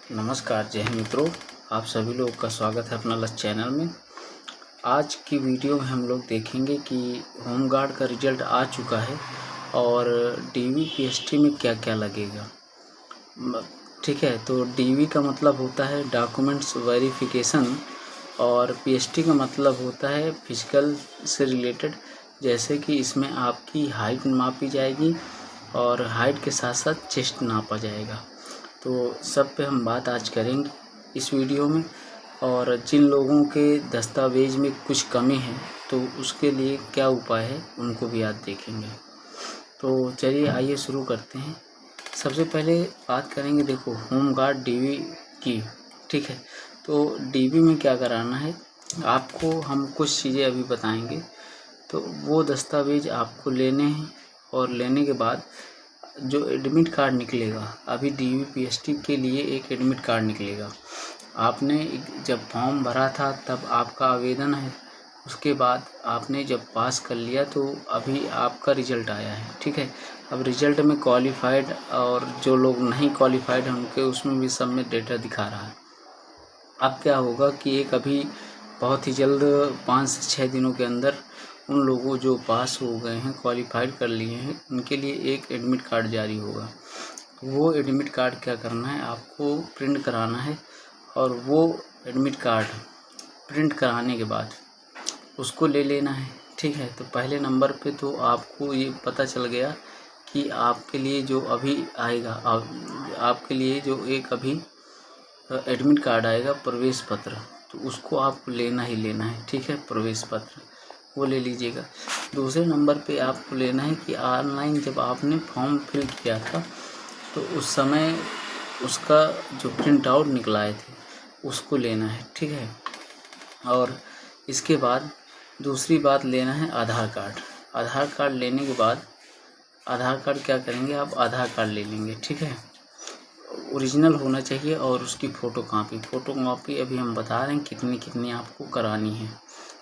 नमस्कार, जय हिंद मित्रों। आप सभी लोगों का स्वागत है अपना लक्ष्य चैनल में। आज की वीडियो में हम लोग देखेंगे कि होमगार्ड का रिजल्ट आ चुका है और डीवी पीएसटी में क्या क्या लगेगा। ठीक है, तो डीवी का मतलब होता है डॉक्यूमेंट्स वेरिफिकेशन और पीएसटी का मतलब होता है फिजिकल से रिलेटेड, जैसे कि इसमें आपकी हाइट मापी जाएगी और हाइट के साथ साथ चेस्ट नापा जाएगा। तो सब पे हम बात आज करेंगे इस वीडियो में। और जिन लोगों के दस्तावेज में कुछ कमी है तो उसके लिए क्या उपाय है उनको भी आज देखेंगे। तो चलिए आइए शुरू करते हैं। सबसे पहले बात करेंगे, देखो, होमगार्ड डीवी की। ठीक है, तो डीवी में क्या कराना है आपको, हम कुछ चीज़ें अभी बताएंगे। तो वो दस्तावेज आपको लेने हैं और लेने के बाद जो एडमिट कार्ड निकलेगा, अभी डीवी पीएसटी के लिए एक एडमिट कार्ड निकलेगा। आपने जब फॉर्म भरा था तब आपका आवेदन है, उसके बाद आपने जब पास कर लिया तो अभी आपका रिजल्ट आया है। ठीक है, अब रिजल्ट में क्वालिफाइड और जो लोग नहीं क्वालिफाइड हैं उनके उसमें भी सब में डेटा दिखा रहा है। अब क्या होगा कि एक अभी बहुत ही जल्द 5 से 6 दिनों के अंदर उन लोगों जो पास हो गए हैं, क्वालिफाइड कर लिए हैं, उनके लिए एक एडमिट कार्ड जारी होगा। वो एडमिट कार्ड क्या करना है, आपको प्रिंट कराना है और वो एडमिट कार्ड प्रिंट कराने के बाद उसको ले लेना है। ठीक है, तो पहले नंबर पे तो आपको ये पता चल गया कि आपके लिए जो अभी आएगा, आपके लिए जो एक अभी एडमिट कार्ड आएगा, प्रवेश पत्र, तो उसको आपको लेना ही लेना है। ठीक है, प्रवेश पत्र वो ले लीजिएगा। दूसरे नंबर पे आपको लेना है कि ऑनलाइन जब आपने फॉर्म फिल किया था तो उस समय उसका जो प्रिंट आउट निकलाए थे उसको लेना है। ठीक है, और इसके बाद दूसरी बात लेना है आधार कार्ड। आधार कार्ड लेने के बाद आधार कार्ड क्या करेंगे, आप आधार कार्ड ले लेंगे। ठीक है, ओरिजिनल होना चाहिए और उसकी फ़ोटो कॉपी अभी हम बता रहे हैं कितनी आपको करानी है।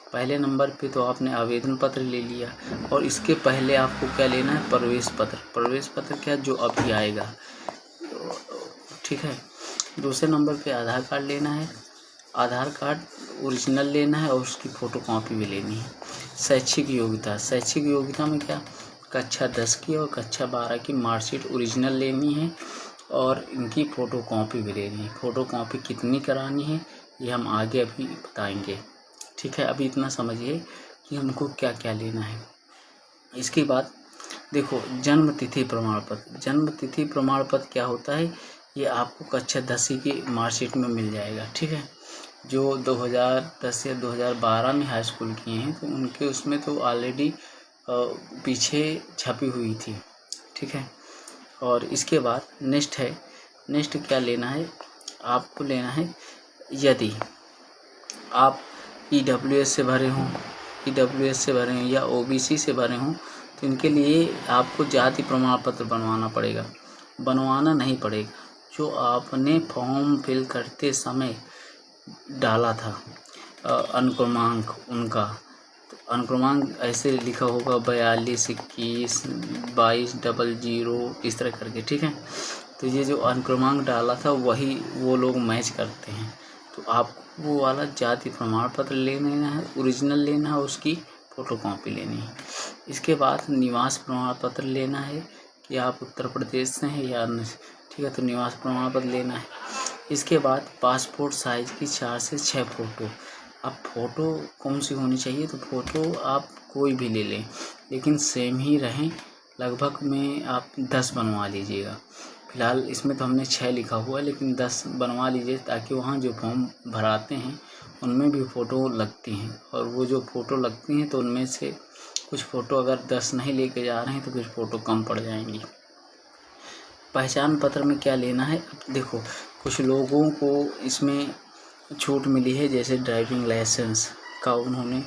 पहले नंबर पे तो आपने आवेदन पत्र ले लिया और इसके पहले आपको क्या लेना है, प्रवेश पत्र। प्रवेश पत्र क्या, जो अभी आएगा। ठीक है, दूसरे नंबर पे आधार कार्ड लेना है। आधार कार्ड ओरिजिनल लेना है और उसकी फ़ोटो कॉपी भी लेनी है। शैक्षिक योग्यता में क्या, कक्षा 10 की और कक्षा 12 की मार्कशीट ओरिजिनल लेनी है और इनकी फ़ोटो कॉपी भी लेनी है। फ़ोटो कॉपी कितनी करानी है ये हम आगे अभी बताएंगे। ठीक है, अभी इतना समझिए कि हमको क्या क्या लेना है। इसके बाद देखो, जन्म तिथि प्रमाण पत्र। जन्म तिथि प्रमाण पत्र क्या होता है, ये आपको कक्षा 10 की मार्कशीट में मिल जाएगा। ठीक है, जो 2010 या 2012 में हाई स्कूल किए हैं तो उनके उसमें तो ऑलरेडी पीछे छपी हुई थी। ठीक है, और इसके बाद नेक्स्ट क्या लेना है, आपको लेना है, यदि आप ईडब्ल्यूएस से भरे हों या ओबीसी से भरे हों तो इनके लिए आपको जाति प्रमाण पत्र बनवाना नहीं पड़ेगा। जो आपने फॉर्म फिल करते समय डाला था अनुक्रमांक, उनका तो अनुक्रमांक ऐसे लिखा होगा 42 21 22 00 इस तरह करके। ठीक है, तो ये जो अनुक्रमांक डाला था वही वो लोग मैच करते हैं। तो आपको वो वाला जाति प्रमाण पत्र ले लेना है, ओरिजिनल लेना है, उसकी फ़ोटो कॉपी लेनी है। इसके बाद निवास प्रमाण पत्र लेना है कि आप उत्तर प्रदेश से हैं या अन्य। ठीक है, तो निवास प्रमाण पत्र लेना है। इसके बाद पासपोर्ट साइज़ की 4 से 6 फ़ोटो। अब फ़ोटो कौन सी होनी चाहिए, तो फ़ोटो आप कोई भी ले लें लेकिन सेम ही रहें। लगभग में आप 10 बनवा लीजिएगा। फ़िलहाल इसमें तो हमने 6 लिखा हुआ है लेकिन 10 बनवा लीजिए, ताकि वहाँ जो फॉर्म भराते हैं उनमें भी फ़ोटो लगती हैं और वो जो फ़ोटो लगती हैं तो उनमें से कुछ फ़ोटो अगर 10 नहीं लेके जा रहे हैं तो फिर फ़ोटो कम पड़ जाएंगी। पहचान पत्र में क्या लेना है, अब देखो, कुछ लोगों को इसमें छूट मिली है, जैसे ड्राइविंग लाइसेंस का उन्होंने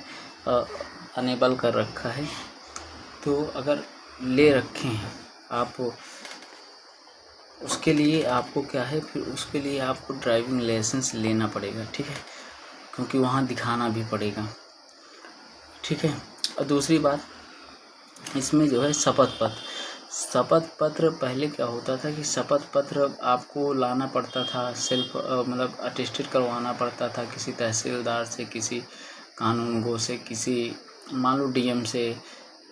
अनेबल कर रखा है। तो अगर ले रखे हैं आप, उसके लिए आपको क्या है, फिर उसके लिए आपको ड्राइविंग लाइसेंस लेना पड़ेगा। ठीक है, क्योंकि वहाँ दिखाना भी पड़ेगा। ठीक है, और दूसरी बात इसमें जो है शपथ शपथ पत्र पहले क्या होता था कि शपथ पत्र आपको लाना पड़ता था, सेल्फ मतलब अटेस्टेड करवाना पड़ता था किसी तहसीलदार से, किसी कानूनगो से, किसी मान लो डीएम से,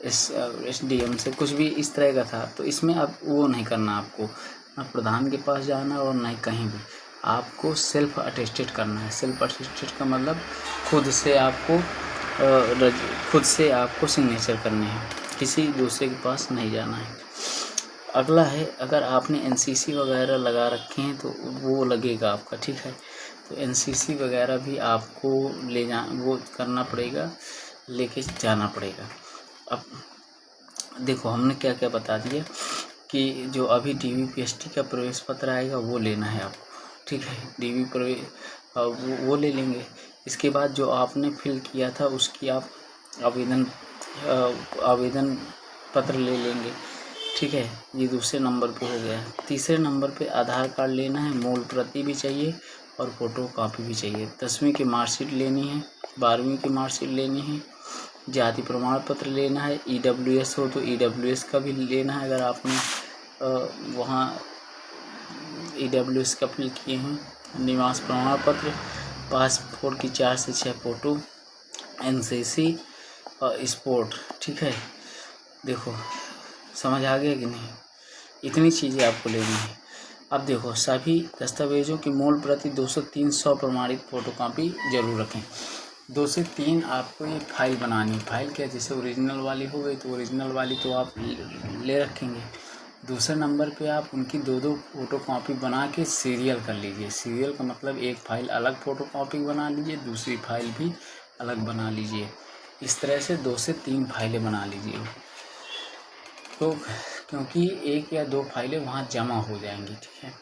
एसडीएम से, कुछ भी इस तरह का था। तो इसमें अब वो नहीं करना आपको, ना प्रधान के पास जाना और ना ही कहीं भी, आपको सेल्फ अटेस्टेड करना है। सेल्फ अटेस्टेड का मतलब खुद से आपको सिग्नेचर करने हैं, किसी दूसरे के पास नहीं जाना है। अगला है, अगर आपने एनसीसी वगैरह लगा रखे हैं तो वो लगेगा आपका, ठीक है। तो एनसीसी वगैरह भी आपको वो करना पड़ेगा, लेके जाना पड़ेगा। अब देखो हमने क्या क्या बता दिया कि जो अभी डीवीपीएसटी का प्रवेश पत्र आएगा वो लेना है आपको, ठीक है। डीवी प्रवेश वो ले लेंगे। इसके बाद जो आपने फिल किया था उसकी आप आवेदन पत्र ले लेंगे, ठीक है। ये दूसरे नंबर पे हो गया। तीसरे नंबर पे आधार कार्ड लेना है, मूल प्रति भी चाहिए और फोटो कॉपी भी चाहिए। 10वीं की मार्कशीट लेनी है, 12वीं की मार्कशीट लेनी है, जाति प्रमाण पत्र लेना है, ईडब्ल्यूएस हो तो ईडब्ल्यूएस का भी लेना है अगर आपने वहाँ ईडब्ल्यूएस का फिल किए हैं, निवास प्रमाण पत्र, पासपोर्ट की 4 से 6 फ़ोटो, एनसीसी और स्पोर्ट, ठीक है। देखो समझ आ गया कि नहीं, इतनी चीज़ें आपको लेनी है। अब देखो सभी दस्तावेजों की मूल प्रति 2 से 300 प्रमाणित फ़ोटोकॉपी जरूर रखें। 2 से 3 आपको ये फाइल बनानी है। फाइल क्या, जैसे ओरिजिनल वाली हो गई तो ओरिजिनल वाली तो आप ले रखेंगे। दूसरे नंबर पे आप उनकी 2-2 फ़ोटोकॉपी बना के सीरियल कर लीजिए। सीरियल का मतलब एक फ़ाइल अलग फ़ोटोकॉपी बना लीजिए, दूसरी फाइल भी अलग बना लीजिए। इस तरह से 2 से 3 फाइलें बना लीजिए, तो क्योंकि 1 या 2 फाइलें वहाँ जमा हो जाएंगी, ठीक है।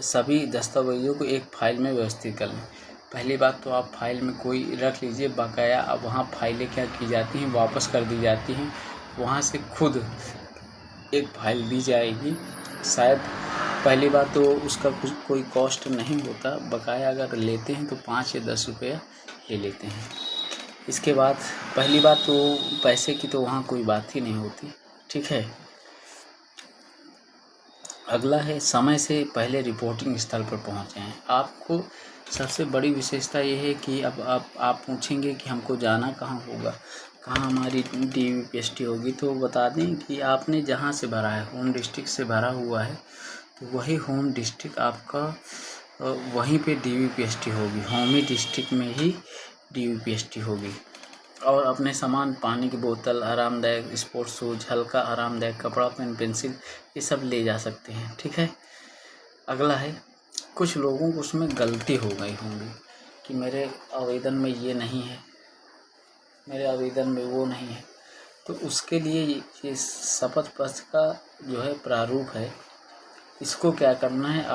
सभी दस्तावेजों को एक फाइल में व्यवस्थित कर लें। पहली बात तो आप फाइल में कोई रख लीजिए बकाया। अब वहाँ फाइलें क्या की जाती हैं, वापस कर दी जाती हैं, वहाँ से खुद एक फाइल दी जाएगी शायद। पहली बात तो उसका कोई कॉस्ट नहीं होता, बकाया अगर लेते हैं तो 5 या 10 रुपया ले लेते हैं। इसके बाद पहली बात तो पैसे की तो वहाँ कोई बात ही नहीं होती, ठीक है। अगला है समय से पहले रिपोर्टिंग स्थल पर पहुँच जाएँ। आपको सबसे बड़ी विशेषता ये है कि अब आप पूछेंगे कि हमको जाना कहाँ होगा, कहाँ हमारी डीवीपीएसटी होगी, तो बता दें कि आपने जहाँ से भरा है, होम डिस्ट्रिक्ट से भरा हुआ है, तो वही होम डिस्ट्रिक्ट आपका वहीं पे डीवीपीएसटी होगी, होम ही डिस्ट्रिक्ट में ही डीवीपीएसटी होगी। और अपने सामान, पानी की बोतल, आरामदायक स्पोर्ट्स शूज, हल्का आरामदायक कपड़ा, पेन पेंसिल, ये सब ले जा सकते हैं, ठीक है। अगला है, कुछ लोगों को उसमें गलती हो गई होंगी कि मेरे आवेदन में ये नहीं है, मेरे आवेदन में वो नहीं है, तो उसके लिए ये शपथ पत्र का जो है प्रारूप है, इसको क्या करना है,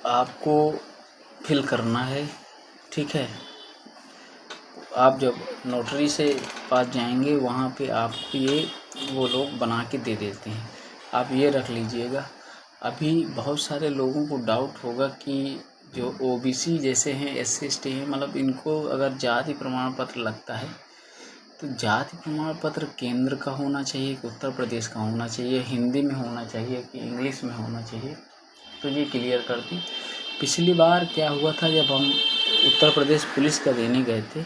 आपको फिल करना है, ठीक है। आप जब नोटरी से पास जाएंगे वहाँ पे आपको ये वो लोग बना के दे देते हैं, आप ये रख लीजिएगा। अभी बहुत सारे लोगों को डाउट होगा कि जो ओबीसी जैसे हैं, एससी एसटी हैं, मतलब इनको अगर जाति प्रमाण पत्र लगता है तो जाति प्रमाण पत्र केंद्र का होना चाहिए कि उत्तर प्रदेश का होना चाहिए, हिंदी में होना चाहिए कि इंग्लिश में होना चाहिए, तो ये क्लियर कर दी। पिछली बार क्या हुआ था, जब हम उत्तर प्रदेश पुलिस का देने गए थे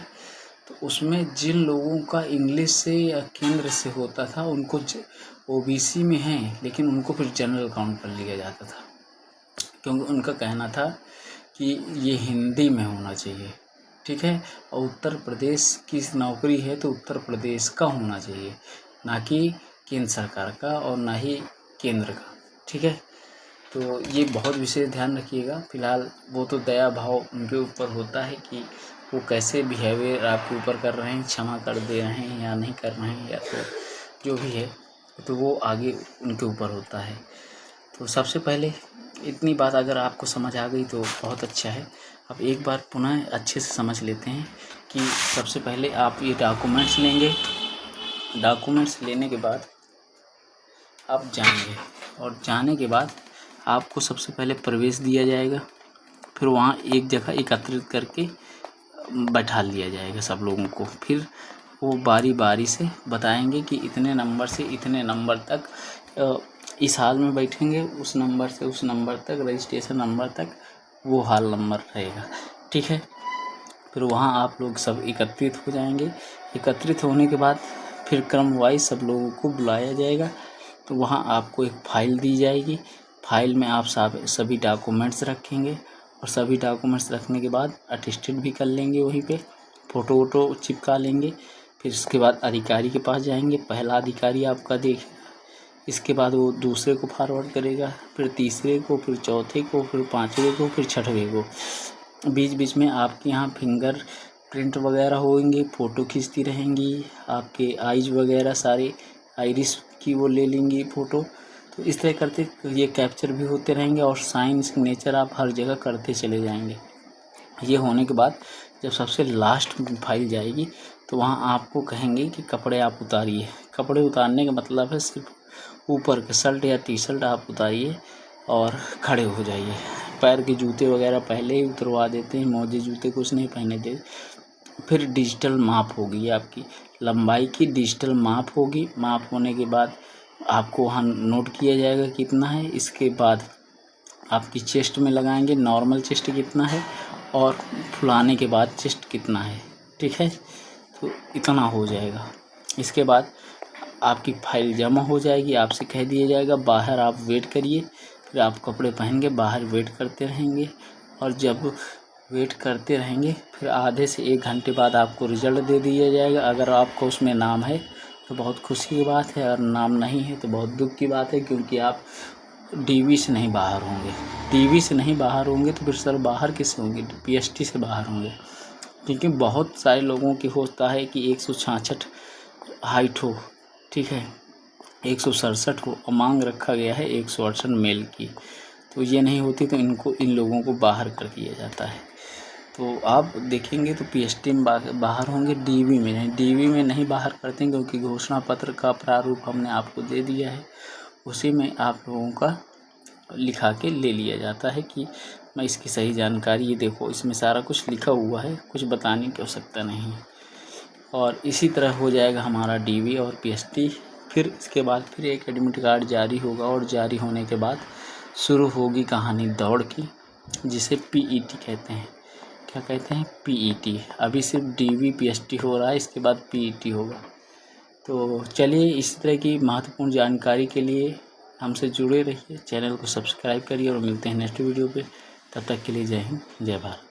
तो उसमें जिन लोगों का इंग्लिश से या केंद्र से होता था उनको ओबीसी में हैं, लेकिन उनको फिर जनरल काउंट कर लिया जाता था, क्योंकि उनका कहना था कि ये हिंदी में होना चाहिए, ठीक है। और उत्तर प्रदेश की नौकरी है तो उत्तर प्रदेश का होना चाहिए, ना कि केंद्र सरकार का और ना ही केंद्र का, ठीक है। तो ये बहुत विशेष ध्यान रखिएगा। फिलहाल वो तो दया भाव उनके ऊपर होता है कि वो कैसे बिहेवियर आपके ऊपर कर रहे हैं, क्षमा कर दे रहे हैं या नहीं कर रहे हैं, या तो जो भी है तो वो आगे उनके ऊपर होता है। तो सबसे पहले इतनी बात अगर आपको समझ आ गई तो बहुत अच्छा है। अब एक बार पुनः अच्छे से समझ लेते हैं कि सबसे पहले आप ये डॉक्यूमेंट्स लेंगे। डॉक्यूमेंट्स लेने के बाद आप जाएंगे, और जाने के बाद आपको सबसे पहले प्रवेश दिया जाएगा, फिर वहाँ एक जगह एकत्रित करके बैठा लिया जाएगा सब लोगों को। फिर वो बारी बारी से बताएंगे कि इतने नंबर से इतने नंबर तक इस हाल में बैठेंगे, उस नंबर से उस नंबर तक, रजिस्ट्रेशन नंबर तक वो हाल नंबर रहेगा। ठीक है, फिर वहाँ आप लोग सब एकत्रित हो जाएंगे। एकत्रित होने के बाद फिर क्रम वाइज सब लोगों को बुलाया जाएगा। तो वहाँ आपको एक फ़ाइल दी जाएगी। फ़ाइल में आप सभी डॉक्यूमेंट्स रखेंगे और सभी डॉक्यूमेंट्स रखने के बाद अटेस्टेड भी कर लेंगे, वहीं पे फ़ोटो वोटो चिपका लेंगे। फिर उसके बाद अधिकारी के पास जाएंगे, पहला अधिकारी आपका देखेगा, इसके बाद वो दूसरे को फॉरवर्ड करेगा, फिर तीसरे को, फिर चौथे को, फिर पाँचवें को, फिर छठवें को। बीच बीच में आपके यहाँ फिंगर प्रिंट वगैरह होंगे, फ़ोटो खींचती रहेंगी, आपके आइज वगैरह सारे आइरिस की वो ले लेंगी फ़ोटो। तो इस तरह करते ये कैप्चर भी होते रहेंगे और साइन सिग्नेचर आप हर जगह करते चले जाएंगे। ये होने के बाद जब सबसे लास्ट फाइल जाएगी तो वहाँ आपको कहेंगे कि कपड़े आप उतारिए। कपड़े उतारने का मतलब है सिर्फ ऊपर के शर्ट या टी शर्ट आप उतारिए और खड़े हो जाइए। पैर के जूते वगैरह पहले ही उतरवा देते हैं, मोजे जूते कुछ नहीं पहने देते। फिर डिजिटल माप होगी, आपकी लंबाई की डिजिटल माप होगी। माप होने के बाद आपको वहाँ नोट किया जाएगा कितना है। इसके बाद आपकी चेस्ट में लगाएंगे नॉर्मल चेस्ट कितना है और फुलाने के बाद चेस्ट कितना है। ठीक है, तो इतना हो जाएगा। इसके बाद आपकी फाइल जमा हो जाएगी। आपसे कह दिया जाएगा बाहर आप वेट करिए। फिर आप कपड़े पहन के बाहर वेट करते रहेंगे और जब वेट करते रहेंगे फिर आधे से 1 घंटे बाद आपको रिज़ल्ट दे दिया जाएगा। अगर आपको उसमें नाम है तो बहुत खुशी की बात है, और नाम नहीं है तो बहुत दुख की बात है, क्योंकि आप डीवी से नहीं बाहर होंगे। डीवी से नहीं बाहर होंगे तो फिर सर बाहर किससे होंगे? पीएसटी से बाहर होंगे। क्योंकि बहुत सारे लोगों की होता है कि 166 हाइट हो, ठीक है, 167 हो और मांग रखा गया है 168 मेल की, तो ये नहीं होती तो इन लोगों को बाहर कर दिया जाता है। तो आप देखेंगे तो पीएसटी में बाहर होंगे, डीवी में नहीं। डीवी में नहीं बाहर करते हैं क्योंकि घोषणा पत्र का प्रारूप हमने आपको दे दिया है, उसी में आप लोगों का लिखा के ले लिया जाता है कि मैं इसकी सही जानकारी, ये देखो इसमें सारा कुछ लिखा हुआ है, कुछ बताने की आवश्यकता नहीं है। और इसी तरह हो जाएगा हमारा डीवी और पीएसटी। फिर इसके बाद फिर एक एडमिट कार्ड जारी होगा और जारी होने के बाद शुरू होगी कहानी दौड़ की, जिसे पीईटी कहते हैं। क्या कहते हैं? पीईटी। अभी सिर्फ डीवी पीएसटी हो रहा है, इसके बाद पीईटी होगा। तो चलिए, इसी तरह की महत्वपूर्ण जानकारी के लिए हमसे जुड़े रहिए, चैनल को सब्सक्राइब करिए और मिलते हैं नेक्स्ट वीडियो पे। तब तक के लिए जय हिंद, जय भारत।